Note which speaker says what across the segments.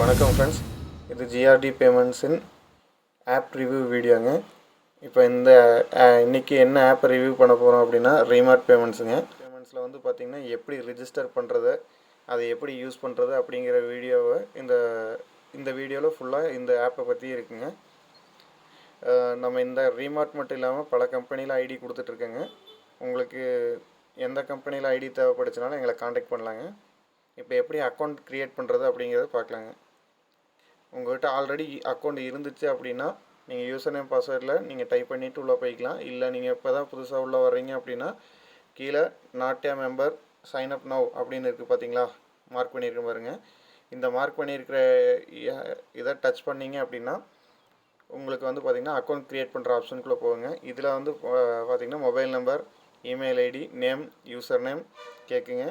Speaker 1: வணக்கம் ஃப்ரெண்ட்ஸ், இது GRT பேமெண்ட்ஸின் app review வீடியோங்க. இப்போ இன்றைக்கி என்ன ஆப் ரிவ்யூ பண்ண போகிறோம் அப்படின்னா ரீமார்ட் பேமெண்ட்ஸுங்க. பேமெண்ட்ஸில் வந்து பார்த்திங்கன்னா எப்படி ரிஜிஸ்டர் பண்ணுறது, அதை எப்படி யூஸ் பண்ணுறது அப்படிங்கிற வீடியோவை இந்த வீடியோவில் ஃபுல்லாக இந்த ஆப்பை பற்றி இருக்குங்க. நம்ம இந்த ரீமார்ட் மட்டும் இல்லாமல் பல கம்பெனியில் ஐடி கொடுத்துட்ருக்கேங்க. உங்களுக்கு எந்த கம்பெனியில் ஐடி தேவைப்படுச்சுனாலும் எங்களை காண்டாக்ட் பண்ணலாங்க. இப்போ எப்படி அக்கௌண்ட் க்ரியேட் பண்ணுறது அப்படிங்கிறத பார்க்கலாங்க. உங்கள்கிட்ட ஆல்ரெடி அக்கௌண்ட் இருந்துச்சு அப்படின்னா நீங்கள் யூசர் நேம் பாஸ்வேர்டில் நீங்கள் டைப் பண்ணிவிட்டு உள்ளே போய்க்கலாம். இல்லை நீங்கள் இப்போ தான் புதுசாக உள்ளே வர்றீங்க அப்படின்னா கீழே not a member sign up now அப்படின்னு இருக்குது பார்த்தீங்களா, மார்க் பண்ணியிருக்க பாருங்க. இந்த மார்க் பண்ணியிருக்கிற இதை டச் பண்ணிங்க அப்படின்னா உங்களுக்கு வந்து பார்த்திங்கன்னா அக்கௌண்ட் க்ரியேட் பண்ணுற ஆப்ஷனுக்குள்ளே போகுங்க. இதில் வந்து பார்த்திங்கன்னா mobile number, email ID, name, user name கேட்குங்க.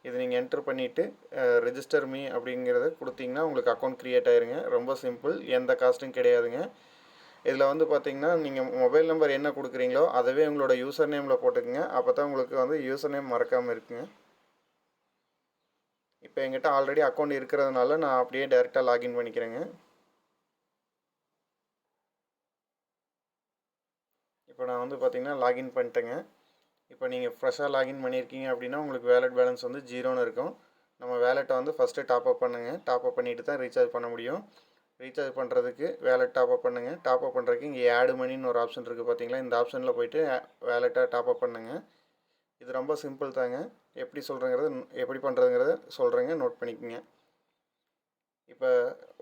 Speaker 1: இது நீங்கள் என்ட்ரு பண்ணிவிட்டு ரெஜிஸ்டர் மீ அப்படிங்கிறத கொடுத்தீங்கன்னா உங்களுக்கு அக்கௌண்ட் க்ரியேட் ஆயிருங்க. ரொம்ப சிம்பிள், எந்த காஸ்ட்டும் கிடையாதுங்க. இதில் வந்து பார்த்திங்கன்னா நீங்கள் மொபைல் நம்பர் என்ன கொடுக்குறீங்களோ அதவே உங்களோட யூசர் நேமில் போட்டுக்குங்க. அப்போ தான் உங்களுக்கு வந்து யூசர் நேம் மறக்காமல் இருக்குங்க. இப்போ என்கிட்ட ஆல்ரெடி அக்கௌண்ட் இருக்கிறதுனால நான் அப்படியே டைரெக்டாக லாகின் பண்ணிக்கிறேங்க. இப்போ நான் வந்து பார்த்திங்கன்னா லாகின் பண்ணிட்டேங்க. இப்போ நீங்கள் ஃப்ரெஷ்ஷாக லாகின் பண்ணியிருக்கீங்க அப்படின்னா உங்களுக்கு வேலட் பேலன்ஸ் வந்து 0ன்னு இருக்கும். நம்ம வேலெட்டை வந்து ஃபஸ்ட்டு டாப்அப் பண்ணுங்கள். டாப்அப் பண்ணிவிட்டு தான் ரீசார்ஜ் பண்ண முடியும். ரீசார்ஜ் பண்ணுறதுக்கு வேலெட் டாப்அப் பண்ணுங்கள். டாப்அப் பண்ணுறதுக்கு இங்கே ஆட் மணின்னு ஒரு ஆப்ஷன் இருக்குது பார்த்தீங்களா, இந்த ஆப்ஷனில் போய்ட்டு வேலெட்டை டாப்அப் பண்ணுங்கள். இது ரொம்ப சிம்பிள் தாங்க. எப்படி பண்ணுறதுங்கிறத சொல்கிறேங்க, நோட் பண்ணிக்கோங்க. இப்போ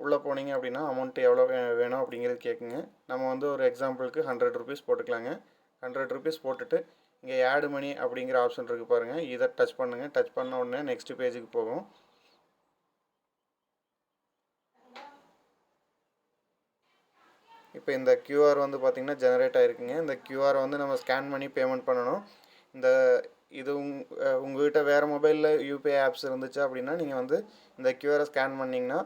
Speaker 1: உள்ளே போனீங்க அப்படின்னா அமௌண்ட்டு எவ்வளோ வேணும் அப்படிங்கிறது கேட்குங்க. நம்ம வந்து ஒரு எக்ஸாம்பிளுக்கு 100 ருபீஸ் போட்டுக்கலாங்க. 100 ருபீஸ் போட்டுட்டு இங்கே ஆட் மணி அப்படிங்கிற ஆப்ஷன் இருக்குது பாருங்கள், இதை டச் பண்ணுங்கள். டச் பண்ண உடனே நெக்ஸ்ட் பேஜுக்கு போகும். இப்போ இந்த கியூஆர் வந்து பார்த்திங்கன்னா ஜெனரேட் ஆகிருக்குங்க. இந்த கியூஆரை வந்து நம்ம ஸ்கேன் பண்ணி பேமெண்ட் பண்ணணும். இது உங்கள்கிட்ட வேறு மொபைலில் யூபிஐ ஆப்ஸ் இருந்துச்சு அப்படின்னா நீங்கள் வந்து இந்த கியூஆரை ஸ்கேன் பண்ணிங்கன்னா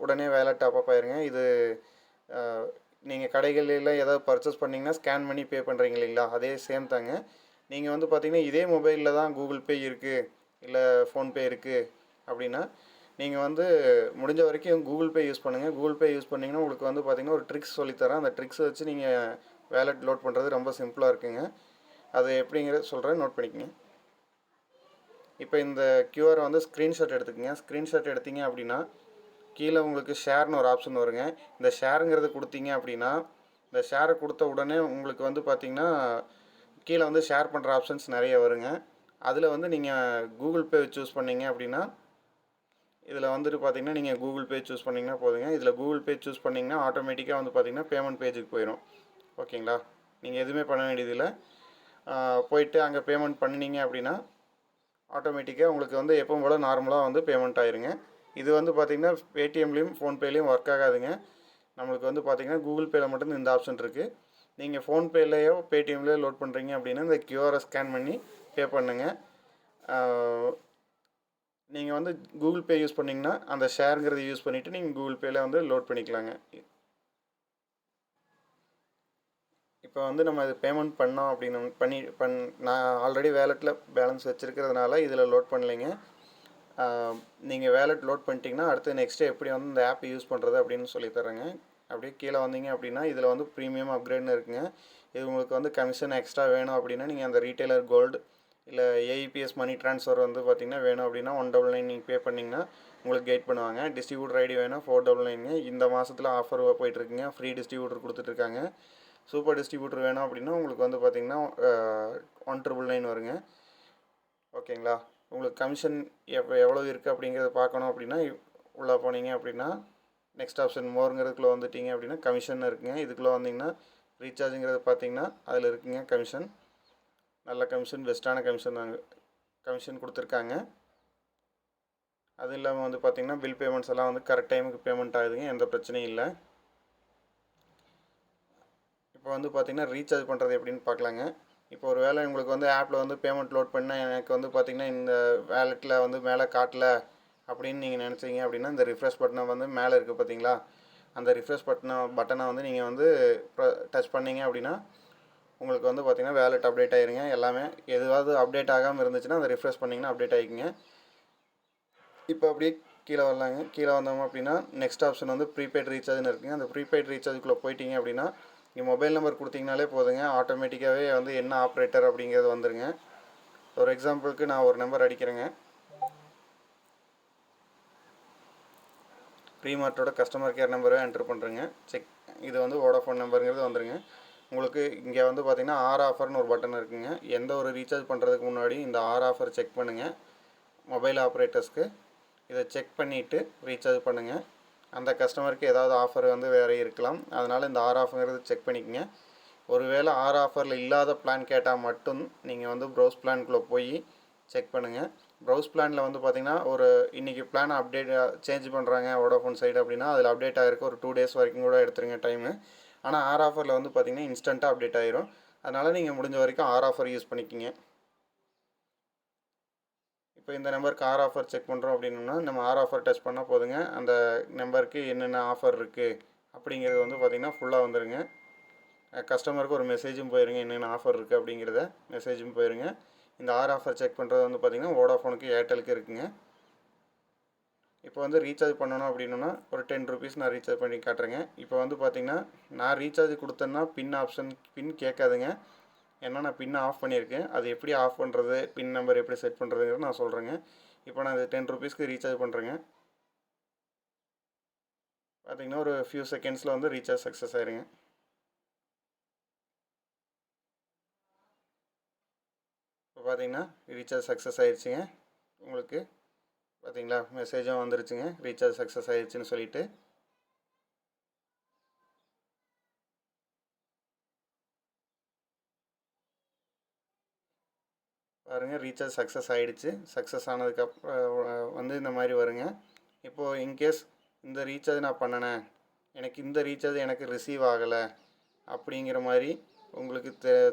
Speaker 1: உடனே வேலட் டாப்அப் ஆயிருங்க. இது நீங்கள் கடைகளில் ஏதாவது பர்ச்சேஸ் பண்ணிங்கன்னா ஸ்கேன் பண்ணி பே பண்ணுறீங்க இல்லைங்களா, அதே சேம் தாங்க. நீங்கள் வந்து பார்த்திங்கன்னா இதே மொபைலில் தான் கூகுள் பே இருக்குது இல்லை ஃபோன்பே இருக்குது அப்படின்னா நீங்கள் வந்து முடிஞ்ச வரைக்கும் கூகுள் பே யூஸ் பண்ணுங்கள். கூகுள் பே யூஸ் பண்ணிங்கன்னா உங்களுக்கு வந்து பார்த்திங்கன்னா ஒரு ட்ரிக்ஸ் சொல்லித்தரேன். அந்த ட்ரிக்ஸை வச்சு நீங்கள் வேலட் லோட் பண்ணுறது ரொம்ப சிம்பிளாக இருக்குங்க. அது எப்படிங்கிறத சொல்கிறேன், நோட் பண்ணிக்கோங்க. இப்போ இந்த கியூஆரை வந்து ஸ்க்ரீன்ஷாட் எடுத்துக்கோங்க. ஸ்க்ரீன்ஷாட் எடுத்தீங்க அப்படின்னா கீழே உங்களுக்கு ஷேர்னு ஒரு ஆப்ஷன் வருங்க. இந்த ஷேருங்கிறது கொடுத்தீங்க அப்படின்னா இந்த ஷேரை கொடுத்த உடனே உங்களுக்கு வந்து பார்த்திங்கன்னா கீழே வந்து ஷேர் பண்ணுற ஆப்ஷன்ஸ் நிறைய வருங்க. அதில் வந்து நீங்கள் கூகுள் பே சூஸ் பண்ணிங்க அப்படின்னா இதில் வந்துட்டு பார்த்திங்கன்னா நீங்கள் கூகுள் பே சூஸ் பண்ணிங்கன்னா போதுங்க. இதில் கூகுள் பே சூஸ் பண்ணிங்கன்னா ஆட்டோமேட்டிக்காக வந்து பார்த்திங்கன்னா பேமெண்ட் பேஜுக்கு போயிடும். ஓகேங்களா, நீங்கள் எதுவுமே பண்ண வேண்டியதில்லை. போயிட்டு அங்கே பேமெண்ட் பண்ணினீங்க அப்படின்னா ஆட்டோமேட்டிக்காக உங்களுக்கு வந்து எப்பவும் போல் நார்மலாக வந்து பேமெண்ட் ஆயிருங்க. இது வந்து பார்த்திங்கன்னா பேடிஎம்லேயும் ஃபோன்பேலேயும் ஒர்க் ஆகாதுங்க. நம்மளுக்கு வந்து பார்த்திங்கன்னா கூகுள் பேயில் மட்டும் இந்த ஆப்ஷன் இருக்குது. நீங்கள் ஃபோன்பேலையோ பேடிஎம்லேயோ லோட் பண்ணுறீங்க அப்படின்னா இந்த கியூஆரை ஸ்கேன் பண்ணி பே பண்ணுங்கள். நீங்கள் வந்து கூகுள் பே யூஸ் பண்ணிங்கன்னா அந்த ஷேருங்கிறத யூஸ் பண்ணிவிட்டு நீங்கள் கூகுள் பேயில் வந்து லோட் பண்ணிக்கலாங்க. இப்போ வந்து நம்ம இது பேமெண்ட் பண்ணோம் அப்படின்னு நான் ஆல்ரெடி வேலெட்டில் பேலன்ஸ் வச்சுருக்கிறதுனால இதில் லோட் பண்ணலைங்க. நீங்கள் வேலெட் லோட் பண்ணிட்டீங்கன்னா அடுத்து நெக்ஸ்ட்டு எப்படி வந்து இந்த ஆப் யூஸ் பண்ணுறது அப்படின்னு சொல்லித்தரேங்க. அப்படியே கீழே வந்தீங்க அப்படின்னா இதில் வந்து ப்ரீமியம் அப்கிரேட்னு இருக்குங்க. இது உங்களுக்கு வந்து கமிஷன் எக்ஸ்ட்ரா வேணும் அப்படின்னா நீங்கள் அந்த ரீட்டைலர் கோல்டு இல்லை ஏஇபிஎஸ் மணி ட்ரான்ஸ்ஃபர் வந்து பார்த்திங்கன்னா வேணும் அப்படின்னா 199 நீங்கள் பே பண்ணிங்கன்னா உங்களுக்கு கைட் பண்ணுவாங்க. டிஸ்ட்ரிபியூட்டர் ஐடி வேணும் 499. இந்த மாதத்தில் ஆஃபர் போயிட்டுருக்குங்க, ஃப்ரீ டிஸ்ட்ரிபியூட்டர் கொடுத்துட்ருக்காங்க. சூப்பர் டிஸ்ட்ரிபியூட்டர் வேணும் அப்படின்னா உங்களுக்கு வந்து பார்த்திங்கன்னா 1999 வருங்க. ஓகேங்களா, உங்களுக்கு கமிஷன் எவ்வளோ இருக்குது அப்படிங்கிறத பார்க்கணும் அப்படின்னா உள்ளே போனீங்க அப்படின்னா நெக்ஸ்ட் ஆப்ஷன் மோருங்கிறதுக்குள்ளே வந்துட்டிங்க அப்படின்னா கமிஷன் இருக்குங்க. இதுக்குள்ளே வந்தீங்கன்னா ரீசார்ஜுங்கிறது பார்த்திங்கன்னா அதில் இருக்குங்க கமிஷன். நல்ல கமிஷன், பெஸ்ட்டான கமிஷன் கொடுத்துருக்காங்க. அது இல்லாமல் வந்து பார்த்திங்கன்னா பில் பேமெண்ட்ஸ் எல்லாம் வந்து கரெக்ட் டைமுக்கு பேமெண்ட் ஆகுதுங்க, எந்த பிரச்சனையும் இல்லை. இப்போ வந்து பார்த்திங்கன்னா ரீசார்ஜ் பண்ணுறது எப்படின்னு பார்க்கலாங்க. இப்போ ஒரு வேளை உங்களுக்கு வந்து ஆப்பில் வந்து பேமெண்ட் லோட் பண்ணால் எனக்கு வந்து பார்த்திங்கன்னா இந்த வேலெட்டில் வந்து மேலே காட்டல அப்படின்னு நீங்கள் நினச்சிங்க அப்படின்னா இந்த ரிஃப்ரெஷ் பட்டனை வந்து மேலே இருக்குது பார்த்தீங்களா, அந்த ரிஃப்ரெஷ் பட்டனை வந்து நீங்கள் வந்து டச் பண்ணிங்க அப்படின்னா உங்களுக்கு வந்து பார்த்திங்கன்னா வேலெட் அப்டேட் ஆயிருங்க. எல்லாமே எதுவாவது அப்டேட் ஆகாமல் இருந்துச்சுன்னா அதை ரிஃப்ரெஷ் பண்ணிங்கன்னா அப்டேட் ஆகிக்குங்க. இப்போ அப்படியே கீழே வரலாங்க. கீழே வந்தோம் அப்படின்னா நெக்ஸ்ட் ஆப்ஷன் வந்து ப்ரீபெய்ட் ரீசார்ஜ்னு இருக்குங்க. அந்த ப்ரீபெய்ட் ரீசார்ஜுக்குள்ளே போயிட்டீங்க அப்படின்னா நீங்கள் மொபைல் நம்பர் கொடுத்தீங்கனாலே போதுங்க, ஆட்டோமேட்டிக்காகவே வந்து என்ன ஆப்ரேட்டர் அப்படிங்கிறது வந்துருங்க. ஒரு எக்ஸாம்பிளுக்கு நான் ஒரு நம்பர் அடிக்கிறேங்க. ப்ரீமார்ட்டோட கஸ்டமர் கேர் நம்பரை என்ட்ரு பண்ணுறேங்க. செக், இது வந்து வோடாஃபோன் நம்பருங்கிறது வந்துருங்க. உங்களுக்கு இங்கே வந்து பார்த்திங்கன்னா ஆர் ஆஃபர்னு ஒரு பட்டன் இருக்குங்க. எந்த ஒரு ரீசார்ஜ் பண்ணுறதுக்கு முன்னாடி இந்த ஆர் ஆஃபர் செக் பண்ணுங்கள். மொபைல் ஆப்ரேட்டர்ஸ்க்கு இதை செக் பண்ணிவிட்டு ரீசார்ஜ் பண்ணுங்கள். அந்த கஸ்டமருக்கு ஏதாவது ஆஃபர் வந்து வேறு இருக்கலாம், அதனால் இந்த ஆர் ஆஃபருங்கிறது செக் பண்ணிக்கங்க. ஒருவேளை ஆர் ஆஃபரில் இல்லாத பிளான் கேட்டால் மட்டும் நீங்கள் வந்து ப்ரௌஸ் பிளான்குள்ளே போய் செக் பண்ணுங்கள். ப்ரௌஸ் பிளானில் வந்து பார்த்திங்கன்னா ஒரு இன்றைக்கி பிளான் அப்டேட் சேஞ்ச் பண்ணுறாங்க வோடாஃபோன் சைடு அப்படின்னா அதில் அப்டேட் ஆகிருக்கு ஒரு 2 days வரைக்கும் கூட எடுத்துருங்க டைமு. ஆனால் ஆர் ஆஃபரில் வந்து பார்த்திங்கன்னா இன்ஸ்டண்ட்டாக அப்டேட் ஆகிரும். அதனால் நீங்கள் முடிஞ்ச வரைக்கும் ஆர் ஆஃபர் யூஸ் பண்ணிக்கிங்க. இப்போ இந்த நம்பருக்கு ஆர் ஆஃபர் செக் பண்ணுறோம் அப்படின்னா நம்ம ஆர் ஆஃபர் டச் பண்ணால் போதுங்க. அந்த நம்பருக்கு என்னென்ன ஆஃபர் இருக்குது அப்படிங்கிறது வந்து பார்த்திங்கன்னா ஃபுல்லாக வந்துடுங்க. கஸ்டமருக்கு ஒரு மெசேஜும் போயிருங்க, என்னென்ன ஆஃபர் இருக்குது அப்படிங்கிறத மெசேஜும் போயிருங்க. இந்த ஆர் ஆஃபர் செக் பண்ணுறது வந்து பார்த்திங்கன்னா வோடாஃபோனுக்கு ஏர்டெலுக்கு இருக்குங்க. இப்போ வந்து ரீசார்ஜ் பண்ணணும் அப்படின்னா ஒரு 10 rupees நான் ரீசார்ஜ் பண்ணி காட்டுறேங்க. இப்போ வந்து பார்த்திங்கன்னா நான் ரீசார்ஜ் கொடுத்தேன்னா பின் கேட்காதுங்க. ஏன்னா நான் பின்னை ஆஃப் பண்ணியிருக்கேன். அது எப்படி ஆஃப் பண்ணுறது, பின் நம்பர் எப்படி செட் பண்ணுறதுங்கிறது நான் சொல்கிறேங்க. இப்போ நான் இது 10 rupeesக்கு ரீசார்ஜ் பண்ணுறேங்க. பார்த்திங்கன்னா ஒரு ஃபியூ செகண்ட்ஸில் வந்து ரீசார்ஜ் சக்ஸஸ் ஆயிருங்க. இப்போ பார்த்திங்கன்னா ரீசார்ஜ் சக்ஸஸ் ஆயிடுச்சுங்க. உங்களுக்கு பார்த்திங்களா மெசேஜும் வந்துருச்சுங்க, ரீசார்ஜ் சக்ஸஸ் ஆயிடுச்சுன்னு சொல்லிட்டு. பாருங்கள், ரீசார்ஜ் சக்ஸஸ் ஆகிடுச்சு. சக்ஸஸ் ஆனதுக்கப்புறம் வந்து இந்த மாதிரி வருங்க. இப்போது இன்கேஸ் இந்த ரீசார்ஜ் நான் பண்ணினேன், எனக்கு இந்த ரீசார்ஜ் எனக்கு ரிசீவ் ஆகலை அப்படிங்கிற மாதிரி உங்களுக்கு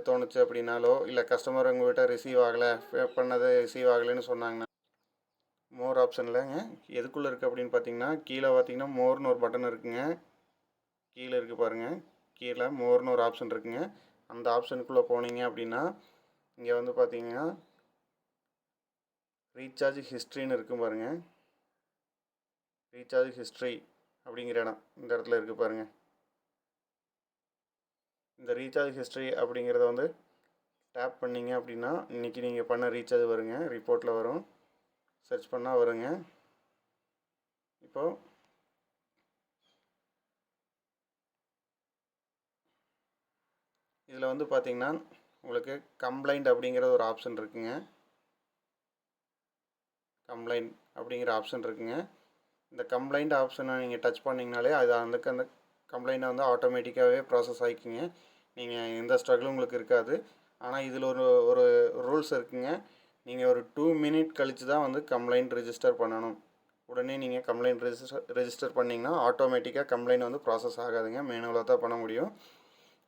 Speaker 1: தோணுச்சு அப்படின்னாலோ, இல்லை கஸ்டமர் உங்கள்கிட்ட ரிசீவ் ஆகலை, பே பண்ணது ரிசீவ் ஆகலைன்னு சொன்னாங்கன்னா மோர் ஆப்ஷன்லங்க எதுக்குள்ளே இருக்குது அப்படின்னு பார்த்தீங்கன்னா கீழே பார்த்தீங்கன்னா மோர்னு ஒரு பட்டன் இருக்குங்க. கீழே இருக்குது பாருங்கள், கீழே மோர்னு ஒரு ஆப்ஷன் இருக்குங்க. அந்த ஆப்ஷனுக்குள்ளே போனீங்க அப்படின்னா இங்கே வந்து பார்த்தீங்கன்னா ரீசார்ஜ் ஹிஸ்ட்ரின்னு இருக்கும் பாருங்கள். ரீசார்ஜ் ஹிஸ்ட்ரி அப்படிங்கிற இடம் இந்த இடத்துல இருக்குது பாருங்கள். இந்த ரீசார்ஜ் ஹிஸ்ட்ரி அப்படிங்கிறத வந்து டேப் பண்ணிங்க அப்படின்னா இன்றைக்கி நீங்கள் பண்ண ரீசார்ஜ் வருங்க, ரிப்போர்ட்டில் வரும். சர்ச் பண்ணால் வருங்க. இப்போது இதில் வந்து பார்த்திங்கன்னா உங்களுக்கு கம்ப்ளைண்ட் அப்படிங்கிற ஒரு ஆப்ஷன் இருக்குங்க. கம்ப்ளைண்ட் அப்படிங்கிற ஆப்ஷன் இருக்குங்க. இந்த கம்ப்ளைண்ட் ஆப்ஷனை நீங்கள் டச் பண்ணிங்கனாலே அது அந்த கம்ப்ளைண்ட்டை வந்து ஆட்டோமேட்டிக்காகவே ப்ராசஸ் ஆகிக்குங்க. நீங்கள் எந்த ஸ்ட்ரகிளும் உங்களுக்கு இருக்காது. ஆனால் இதில் ஒரு ஒரு ரூல்ஸ் இருக்குங்க. நீங்கள் ஒரு 2 minute கழித்து தான் வந்து கம்ப்ளைண்ட் ரிஜிஸ்டர் பண்ணணும். உடனே நீங்கள் கம்ப்ளைண்ட் ரெஜிஸ்டர் பண்ணிங்கன்னா ஆட்டோமேட்டிக்காக கம்ப்ளைண்ட் வந்து ப்ராசஸ் ஆகாதுங்க, மேனுவலாக தான் பண்ண முடியும்.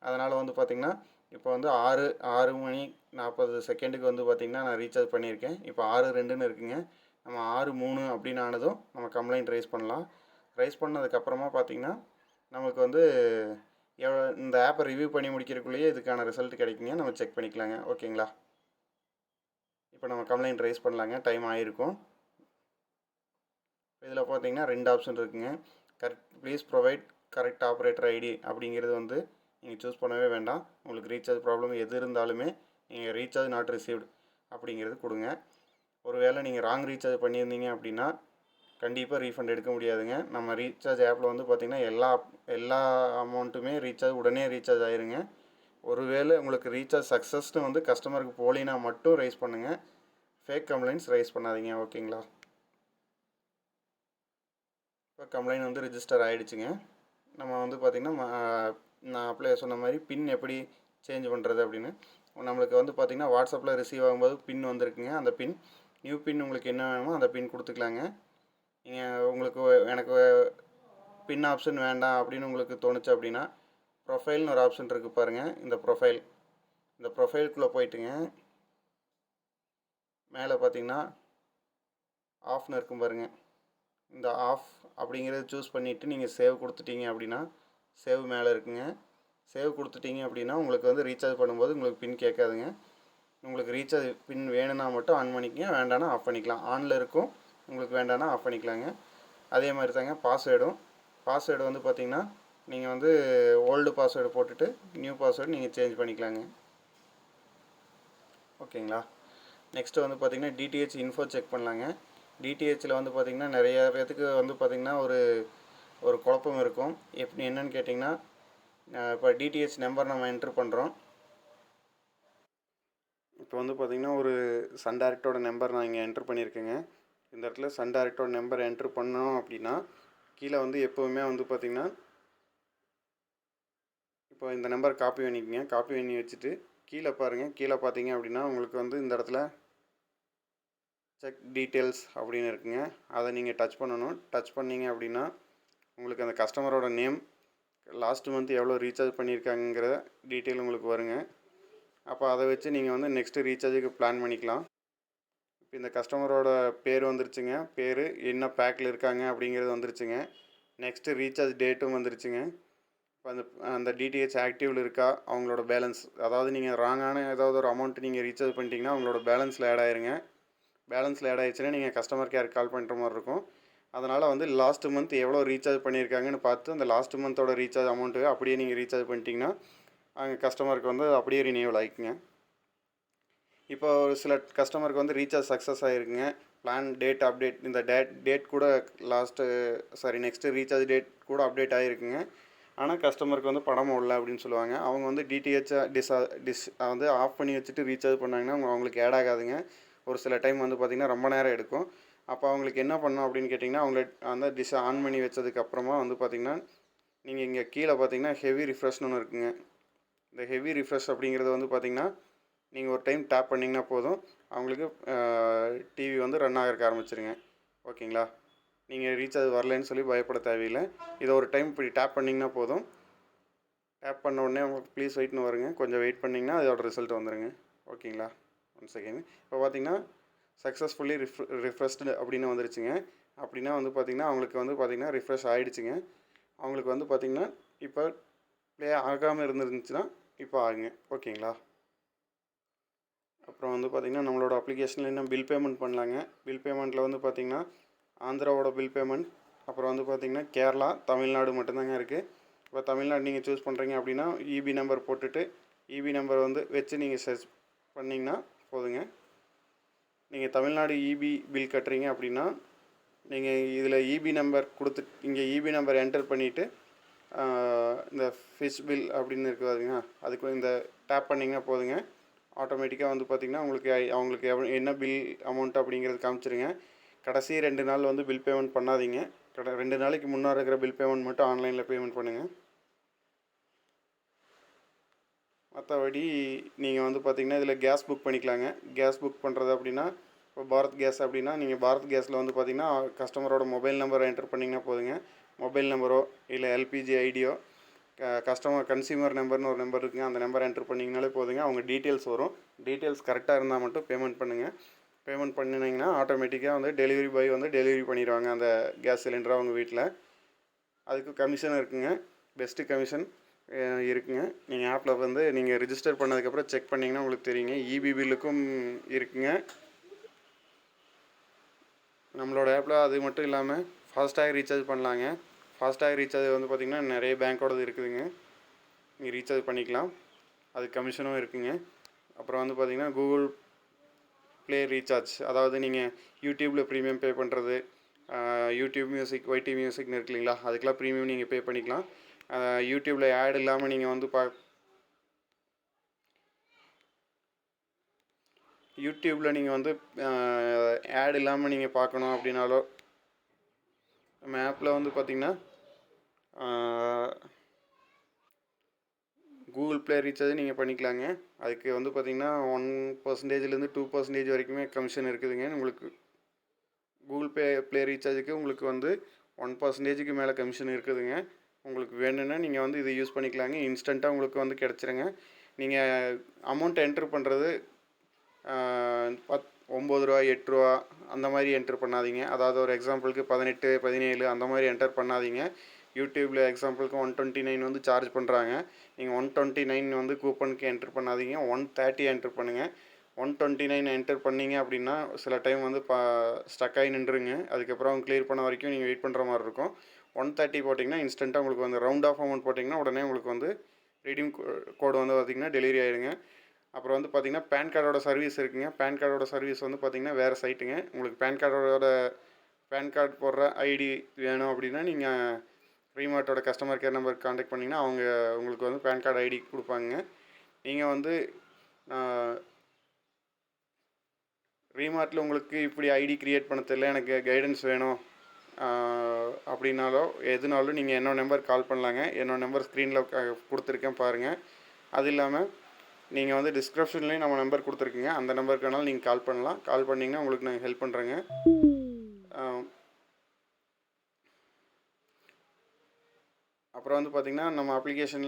Speaker 1: அதனால் வந்து பார்த்திங்கன்னா இப்போ வந்து 6:40 வந்து பார்த்திங்கன்னா நான் ரீசார்ஜ் பண்ணியிருக்கேன். இப்போ 6:02ன்னு இருக்குங்க. நம்ம 6:03 அப்படின்னு ஆனதும் நம்ம கம்ப்ளைண்ட் ரைஸ் பண்ணலாம். ரைஸ் பண்ணதுக்கப்புறமா பார்த்திங்கன்னா நமக்கு வந்து இந்த ஆப்பை ரிவ்யூ பண்ணி முடிக்கிறதுக்குள்ளேயே இதுக்கான ரிசல்ட் கிடைக்குங்க. நம்ம செக் பண்ணிக்கலாங்க. ஓகேங்களா? இப்போ நம்ம கம்ப்ளைண்ட் ரைஸ் பண்ணலாங்க, டைம் ஆகிருக்கும். இதில் பார்த்திங்கன்னா 2 ஆப்ஷன் இருக்குங்க. Please provide correct operator ID அப்படிங்கிறது வந்து நீங்கள் சூஸ் பண்ணவே வேண்டாம். உங்களுக்கு ரீசார்ஜ் ப்ராப்ளம் எது இருந்தாலுமே நீங்கள் ரீசார்ஜ் நாட் ரிசீவ்டு அப்படிங்கிறது கொடுங்க. ஒருவேளை நீங்கள் ராங் ரீசார்ஜ் பண்ணியிருந்தீங்க அப்படின்னா கண்டிப்பாக ரீஃபண்ட் எடுக்க முடியாதுங்க. நம்ம ரீசார்ஜ் ஆப்பில் வந்து பார்த்திங்கன்னா எல்லா அமௌண்ட்டுமே உடனே ரீசார்ஜ் ஆயிருங்க. ஒருவேளை உங்களுக்கு ரீசார்ஜ் சக்ஸஸ்னு வந்து கஸ்டமருக்கு போலினா மட்டும் ரைஸ் பண்ணுங்கள். ஃபேக் கம்ப்ளைண்ட்ஸ் ரைஸ் பண்ணாதீங்க. ஓகேங்களா? இப்போ கம்ப்ளைண்ட் வந்து ரிஜிஸ்டர் ஆகிடுச்சுங்க. நம்ம வந்து பார்த்திங்கன்னா நான் அப்ளை சொன்ன மாதிரி பின் எப்படி சேஞ்ச் பண்ணுறது அப்படின்னு நம்மளுக்கு வந்து பார்த்திங்கன்னா வாட்ஸ்அப்பில் ரிசீவ் ஆகும்போது பின் வந்திருக்குங்க. அந்த பின் நியூ பின் உங்களுக்கு என்ன வேணுமோ அந்த பின் கொடுத்துக்கலாங்க. நீங்கள் உங்களுக்கு எனக்கு பின் ஆப்ஷன் வேண்டாம் அப்படின்னு உங்களுக்கு தோணுச்சு அப்படின்னா ப்ரொஃபைல்னு ஒரு ஆப்ஷன் இருக்குது பாருங்கள். இந்த ப்ரொஃபைலுக்குள்ளே போயிட்டுங்க மேலே பார்த்தீங்கன்னா ஆஃப்னு இருக்கும் பாருங்கள். இந்த ஆஃப் அப்படிங்கிறத சூஸ் பண்ணிவிட்டு நீங்கள் சேவ் கொடுத்துட்டீங்க அப்படின்னா சேவ் மேலே இருக்குங்க. சேவ் கொடுத்துட்டீங்க அப்படின்னா உங்களுக்கு வந்து ரீசார்ஜ் பண்ணும்போது உங்களுக்கு பின் கேட்காதுங்க. உங்களுக்கு ரீசார்ஜ் பின் வேணும்னா மட்டும் ஆன் பண்ணிக்கங்க, வேண்டாம்னா ஆஃப் பண்ணிக்கலாம். ஆனில் இருக்கும், உங்களுக்கு வேண்டாம்னா ஆஃப் பண்ணிக்கலாங்க. அதே மாதிரி தாங்க பாஸ்வேர்டு வந்து பார்த்திங்கன்னா நீங்கள் வந்து ஓல்டு பாஸ்வேர்டு போட்டுட்டு நியூ பாஸ்வேர்டு நீங்கள் சேஞ்ச் பண்ணிக்கலாங்க. ஓகேங்களா. நெக்ஸ்ட்டு வந்து பார்த்திங்கன்னா டிடிஹெச் இன்ஃபோ செக் பண்ணலாங்க. டிடிஹெச்சில் வந்து பார்த்திங்கன்னா நிறைய பேர்த்துக்கு வந்து பார்த்திங்கன்னா ஒரு குழப்பம் இருக்கும். என்னன்னு கேட்டிங்கன்னா, இப்போ டிடிஹெச் நம்பர் நம்ம என்ட்ரு பண்ணுறோம். இப்போ வந்து பார்த்திங்கன்னா ஒரு சன் டைரக்டோட நம்பர் நான் இங்கே என்ட்ரு பண்ணியிருக்கேங்க. இந்த இடத்துல சன் டைரக்டோட நம்பர் என்ட்ரு பண்ணோம் அப்படின்னா கீழே வந்து எப்போவுமே வந்து பார்த்திங்கன்னா இப்போ இந்த நம்பர் காப்பி பண்ணிக்கங்க. காப்பி பண்ணி வச்சுட்டு கீழே பாருங்கள். கீழே பார்த்தீங்க அப்படின்னா உங்களுக்கு வந்து இந்த இடத்துல செக் டீட்டெயில்ஸ் அப்படின்னு இருக்குங்க. அதை நீங்கள் டச் பண்ணணும். டச் பண்ணிங்க அப்படின்னா உங்களுக்கு அந்த கஸ்டமரோட நேம், லாஸ்ட் மந்த் எவ்வளோ ரீசார்ஜ் பண்ணியிருக்காங்கிற டீட்டெயில் உங்களுக்கு வருங்க. அப்போ அதை வச்சு நீங்கள் வந்து நெக்ஸ்ட்டு ரீசார்ஜுக்கு பிளான் பண்ணிக்கலாம். இப்போ இந்த கஸ்டமரோட பேர் வந்துருச்சுங்க. பேர் என்ன பேக்கில் இருக்காங்க அப்படிங்கிறது வந்துருச்சுங்க. நெக்ஸ்ட்டு ரீசார்ஜ் டேட்டும் வந்துருச்சுங்க. இப்போ அந்த டிடிஹெச் ஆக்டிவில் இருக்கா, அவங்களோட பேலன்ஸ், அதாவது நீங்கள் ராங்கான ஏதாவது ஒரு அமௌண்ட் நீங்கள் ரீசார்ஜ் பண்ணிட்டீங்கன்னா அவங்களோட பேலன்ஸில் ஆட் ஆயிருங்க. பேலன்ஸில் ஆட் ஆயிடுச்சுன்னா நீங்கள் கஸ்டமர் கேருக்கு கால் பண்ணுற மாதிரி இருக்கும். அதனால் வந்து லாஸ்ட் மந்த் எவ்வளோ ரீசார்ஜ் பண்ணியிருக்காங்கன்னு பார்த்து அந்த லாஸ்ட் மந்தோட ரீசார்ஜ் அமௌண்ட்டு அப்படியே நீங்கள் ரீசார்ஜ் பண்ணிட்டீங்கன்னா அங்கே கஸ்டமருக்கு வந்து அப்படியே ரினியூவல் ஆகிக்குங்க. இப்போ ஒரு சில கஸ்டமருக்கு வந்து ரீசார்ஜ் சக்ஸஸ் ஆகிருக்குங்க. பிளான் டேட் அப்டேட், இந்த டேட் கூட நெக்ஸ்ட்டு ரீசார்ஜ் டேட் கூட அப்டேட் ஆகிருக்குங்க. ஆனால் கஸ்டமருக்கு வந்து பணம் ஓடல அப்படின்னு சொல்லுவாங்க. அவங்க வந்து டிடிஹெச்சை வந்து ஆஃப் பண்ணி வச்சுட்டு ரீசார்ஜ் பண்ணாங்கன்னா அவங்களுக்கு ஆட் ஆகாதுங்க. ஒரு சில டைம் வந்து பார்த்திங்கன்னா ரொம்ப நேரம் எடுக்கும். அப்போ அவங்களுக்கு என்ன பண்ணணும் அப்படின்னு கேட்டிங்கன்னா, அவங்கள அந்த டிஷ்ஷை ஆன் பண்ணி வச்சதுக்கப்புறமா வந்து பார்த்திங்கன்னா நீங்கள் இங்கே கீழே பார்த்திங்கன்னா ஹெவி ரிஃப்ரெஷ்னு ஒன்று இருக்குங்க. இந்த ஹெவி ரிஃப்ரெஷ் அப்படிங்கிறது வந்து பார்த்திங்கன்னா நீங்கள் ஒரு டைம் டேப் பண்ணிங்கன்னா போதும், அவங்களுக்கு டிவி வந்து ரன் ஆகிறக்க ஆரம்பிச்சிருங்க. ஓகேங்களா. நீங்கள் ரீசார்ஜ் வரலன்னு சொல்லி பயப்பட தேவையில்லை. இதை ஒரு டைம் இப்படி டேப் பண்ணிங்கன்னா போதும். டேப் பண்ண உடனே உங்களுக்கு ப்ளீஸ் வெயிட்னு வருங்க. கொஞ்சம் வெயிட் பண்ணிங்கன்னா அதோட ரிசல்ட் வந்துடுங்க. ஓகேங்களா. One second. இப்போ பார்த்திங்கன்னா சக்ஸஸ்ஃபுல்லி ரிஃப்ரெஷ்டு அப்படின்னு வந்துருச்சுங்க. அப்படின்னா வந்து பார்த்திங்கன்னா அவங்களுக்கு வந்து பார்த்திங்கன்னா ரிஃப்ரெஷ் ஆகிடுச்சுங்க. அவங்களுக்கு வந்து பார்த்திங்கன்னா இப்போ ப்ளே ஆகாமல் இருந்துருந்துச்சுன்னா இப்போ ஆகுங்க. ஓகேங்களா. அப்புறம் வந்து பார்த்திங்கன்னா நம்மளோட அப்ளிகேஷனில் இன்னும் பில் பேமெண்ட் பண்ணலாங்க. பில் பேமெண்ட்டில் வந்து பார்த்திங்கன்னா ஆந்திராவோட பில் பேமெண்ட், அப்புறம் வந்து பார்த்திங்கன்னா கேரளா, தமிழ்நாடு மட்டும்தாங்க இருக்குது. இப்போ தமிழ்நாடு நீங்கள் சூஸ் பண்ணுறீங்க அப்படின்னா இபி நம்பர் போட்டுட்டு இபி நம்பர் வந்து வச்சு நீங்கள் சர்ச் பண்ணிங்கன்னா போதுங்க. நீங்கள் தமிழ்நாடு இபி பில் கட்டுறீங்க அப்படின்னா நீங்கள் இதில் இபி நம்பர் இங்கே இபி நம்பர் என்டர் பண்ணிவிட்டு இந்த ஃபிஷ் பில் அப்படின்னு இருக்குதுங்க, அதுக்கு இந்த டேப் பண்ணிங்கன்னா போதுங்க. ஆட்டோமேட்டிக்காக வந்து பார்த்திங்கன்னா அவங்களுக்கு என்ன பில் அமௌண்ட் அப்படிங்கிறது காமிச்சிருங்க. கடைசி 2 நாள் வந்து பில் பேமெண்ட் பண்ணாதீங்க. 2 நாளைக்கு முன்னாடி இருக்கிற பில் பேமெண்ட் மட்டும் ஆன்லைனில் பேமெண்ட் பண்ணுங்கள். மற்றபடி நீங்கள் வந்து பார்த்திங்கன்னா இதில் கேஸ் புக் பண்ணிக்கலாங்க. கேஸ் புக் பண்ணுறது அப்படின்னா இப்போ பாரத் கேஸ் அப்படின்னா நீங்கள் பாரத் கேஸில் வந்து பார்த்திங்கன்னா கஸ்டமரோட மொபைல் நம்பரை என்டர் பண்ணிங்கன்னா போதுங்க. மொபைல் நம்பரோ இல்லை எல்பிஜி ஐடியோ, கன்சியூமர் நம்பர்னு ஒரு நம்பர் இருக்குங்க, அந்த நம்பர் என்டர் பண்ணிங்கனாலே போதுங்க. அவங்க டீட்டெயில்ஸ் வரும். டீட்டெயில்ஸ் கரெக்டாக இருந்தால் மட்டும் பேமெண்ட் பண்ணுங்கள். பேமெண்ட் பண்ணினீங்கன்னா ஆட்டோமேட்டிக்காக வந்து டெலிவரி பாய் வந்து டெலிவரி பண்ணிடுவாங்க அந்த கேஸ் சிலிண்டரை அவங்க வீட்டில். அதுக்கு கமிஷன் இருக்குங்க, பெஸ்ட்டு கமிஷன் இருக்குங்க. நீங்கள் ஆப்பில் வந்து நீங்கள் ரிஜிஸ்டர் பண்ணதுக்கப்புறம் செக் பண்ணிங்கன்னா உங்களுக்கு தெரியுங்க. இபி பில்லுக்கும் இருக்குங்க நம்மளோட ஆப்பில். அது மட்டும் இல்லாமல் ஃபாஸ்டாக் ரீசார்ஜ் பண்ணலாங்க. ஃபாஸ்டாக் ரீசார்ஜ் வந்து பார்த்திங்கன்னா நிறைய பேங்க்கோடது இருக்குதுங்க, நீங்கள் ரீசார்ஜ் பண்ணிக்கலாம். அது கமிஷனும் இருக்குங்க. அப்புறம் வந்து பார்த்திங்கன்னா கூகுள் ப்ளே ரீசார்ஜ், அதாவது நீங்கள் யூடியூப்பில் ப்ரீமியம் பே பண்ணுறது, யூடியூப் மியூசிக், ஒய்டி மியூசிக்னு இருக்கு இல்லைங்களா, அதுக்கெலாம் ப்ரீமியம் நீங்கள் பே பண்ணிக்கலாம். யூடியூப்பில் ஆட் இல்லாமல் நீங்கள் வந்து யூடியூப்பில் நீங்கள் வந்து ஆட் இல்லாமல் நீங்கள் பார்க்கணும் அப்படின்னாலோ நம்ம ஆப்பில் வந்து பார்த்திங்கன்னா கூகுள் ப்ளே ரீசார்ஜ் நீங்கள் பண்ணிக்கலாங்க. அதுக்கு வந்து பார்த்திங்கன்னா 1%லேருந்து 2% வரைக்குமே கமிஷன் இருக்குதுங்க. உங்களுக்கு கூகுள் ப்ளே ரீசார்ஜுக்கு உங்களுக்கு வந்து 1%க்கு மேலே கமிஷன் இருக்குதுங்க. உங்களுக்கு வேணும்னா நீங்கள் வந்து இதை யூஸ் பண்ணிக்கலாங்க. இன்ஸ்டண்ட்டாக உங்களுக்கு வந்து கிடச்சிருங்க. நீங்கள் அமௌண்ட் என்ட்ரு பண்ணுறது 9 ரூபா 8 ரூபா அந்த மாதிரி என்ட்ரு பண்ணாதீங்க. அதாவது ஒரு எக்ஸாம்பிளுக்கு 18 17 அந்த மாதிரி என்டர் பண்ணாதீங்க. யூடியூப்பில் எக்ஸாம்பிளுக்கு 129 வந்து சார்ஜ் பண்ணுறாங்க. நீங்கள் 129 வந்து கூப்பனுக்கு என்ட்ரு பண்ணாதீங்க, 130 என்ட்ரு பண்ணுங்கள். 129 என்டர் பண்ணீங்க அப்படின்னா சில டைம் வந்து ஸ்டக் ஆகி நின்றுங்க. அதுக்கப்புறம் அவங்க கிளியர் பண்ண வரைக்கும் நீங்கள் வெயிட் பண்ணுற மாதிரி இருக்கும். 130 போட்டிங்கன்னா இன்ஸ்டண்ட்டாக உங்களுக்கு வந்து ரவுண்ட் ஆஃப் அமௌண்ட் போட்டிங்கன்னா உடனே உங்களுக்கு வந்து ரீடீம் கோடு வந்து பார்த்திங்கன்னா டெலிவரி ஆகிடுங்க. அப்புறம் வந்து பார்த்திங்கன்னா பேன் கார்டோட சர்வீஸ் இருக்குங்க. பேன் கார்டோட சர்வீஸ் வந்து பார்த்திங்கன்னா வேறு சைட்டுங்க. உங்களுக்கு பேன் கார்டு போடுற ஐடி வேணும் அப்படின்னா நீங்கள் ரீமார்ட்டோட கஸ்டமர் கேர் நம்பருக்கு காண்டாக்ட் பண்ணிங்கன்னா அவங்க உங்களுக்கு வந்து பேன் கார்டு ஐடி கொடுப்பாங்க. நீங்கள் வந்து ரீமார்ட்டில் உங்களுக்கு இப்படி ஐடி க்ரியேட் பண்ண தெரியல, எனக்கு கைடன்ஸ் வேணும் அப்படின்னாலோ எதுனாலும் நீங்கள் என்னோடய நம்பர் கால் பண்ணலாங்க. என்னோடய நம்பர் ஸ்க்ரீனில் கொடுத்துருக்கேன் பாருங்கள். அது இல்லாமல் நீங்கள் வந்து டிஸ்கிரிப்ஷன்லேயும் நம்ம நம்பர் கொடுத்துருக்குங்க. அந்த நம்பருக்கு வேணாலும் நீங்கள் கால் பண்ணலாம். கால் பண்ணிங்கன்னா உங்களுக்கு நான் ஹெல்ப் பண்ணுறேங்க. அப்புறம் வந்து பார்த்திங்கன்னா நம்ம அப்ளிகேஷன்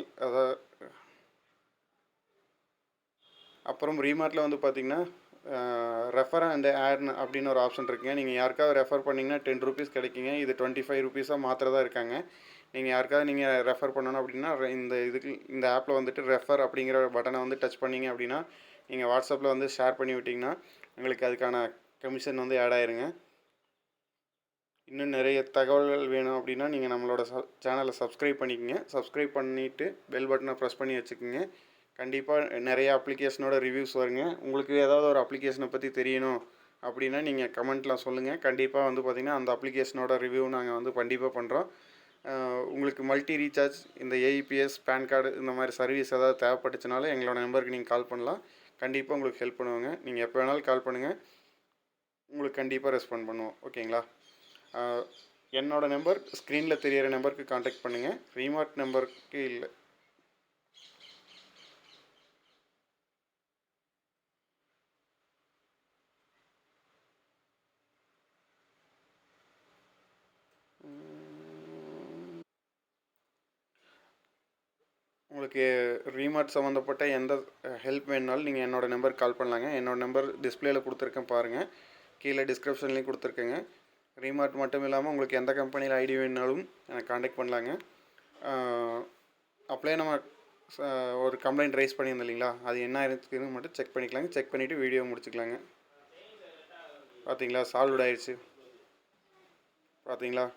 Speaker 1: அப்புறம் ரீமார்ட்டில் வந்து பார்த்திங்கன்னா ரெஃபர் அண்ட் ஆட் அப்படின்னு ஒரு ஆப்ஷன் இருக்குங்க. நீங்கள் யாருக்காவது ரெஃபர் பண்ணிங்கன்னா 10 ரூபீஸ் கிடைக்குங்க. இது 25 ரூபீஸாக மாத்திரதான் இருக்காங்க. நீங்கள் யாருக்காவது நீங்கள் ரெஃபர் பண்ணணும் அப்படின்னா இந்த ஆப்பில் வந்துட்டு ரெஃபர் அப்படிங்கிற பட்டனை வந்து டச் பண்ணிங்க அப்படின்னா நீங்கள் வாட்ஸ்அப்பில் வந்து ஷேர் பண்ணி விட்டிங்கன்னா உங்களுக்கு அதுக்கான கமிஷன் வந்து ஆட் ஆயிருங்க. இன்னும் நிறைய தகவல்கள் வேணும் அப்படின்னா நீங்கள் நம்மளோட சேனலை சப்ஸ்கிரைப் பண்ணிக்கோங்க. சப்ஸ்கிரைப் பண்ணிவிட்டு பெல் பட்டனை ப்ரெஸ் பண்ணி வச்சுக்கோங்க. கண்டிப்பாக நிறைய அப்ளிகேஷனோட ரிவ்யூஸ் வருங்க. உங்களுக்கு ஏதாவது ஒரு அப்ளிகேஷனை பற்றி தெரியணும் அப்படின்னா நீங்கள் கமெண்ட்டில் சொல்லுங்கள். கண்டிப்பாக வந்து பார்த்திங்கன்னா அந்த அப்ளிகேஷனோட ரிவ்யூ நாங்கள் வந்து கண்டிப்பாக பண்ணுறோம். உங்களுக்கு மல்டி ரீசார்ஜ், இந்த ஏஇபிஎஸ், பேன் கார்டு இந்த மாதிரி சர்வீஸ் ஏதாவது தேவைப்பட்டுச்சுனாலும் எங்களோட நம்பருக்கு நீங்கள் கால் பண்ணலாம். கண்டிப்பாக உங்களுக்கு ஹெல்ப் பண்ணுவாங்க. நீங்கள் எப்போ வேணாலும் கால் பண்ணுங்கள், உங்களுக்கு கண்டிப்பாக ரெஸ்பாண்ட் பண்ணுவோம். ஓகேங்களா? என்னோடய நம்பர் ஸ்க்ரீனில் தெரியிற நம்பருக்கு காண்டாக்ட் பண்ணுங்கள். ரீமார்ட் நம்பருக்கு இல்லை. உங்களுக்கு ரீமார்ட் சம்மந்தப்பட்ட எந்த ஹெல்ப் வேணுனாலும் நீங்கள் என்னோடய நம்பருக்கு கால் பண்ணலாங்க. என்னோடய நம்பர் டிஸ்பிளேயில் கொடுத்துருக்கேன் பாருங்கள். கீழே டிஸ்கிரிப்ஷன்லேயும் கொடுத்துருக்கேங்க. ரீமார்ட் மட்டும் இல்லாமல் உங்களுக்கு எந்த கம்பெனியில் ஐடி வேணுனாலும் எனக்கு காண்டாக்ட் பண்ணலாங்க. அப்படியே நம்ம ஒரு கம்ப்ளைண்ட் ரைஸ் பண்ணியிருந்தோம் இல்லைங்களா, அது என்ன இருக்குதுன்னு மட்டும் செக் பண்ணிக்கலாங்க. செக் பண்ணிவிட்டு வீடியோ முடிச்சுக்கலாங்க. பார்த்தீங்களா, சால்வ்ட் ஆயிடுச்சு. பார்த்தீங்களா,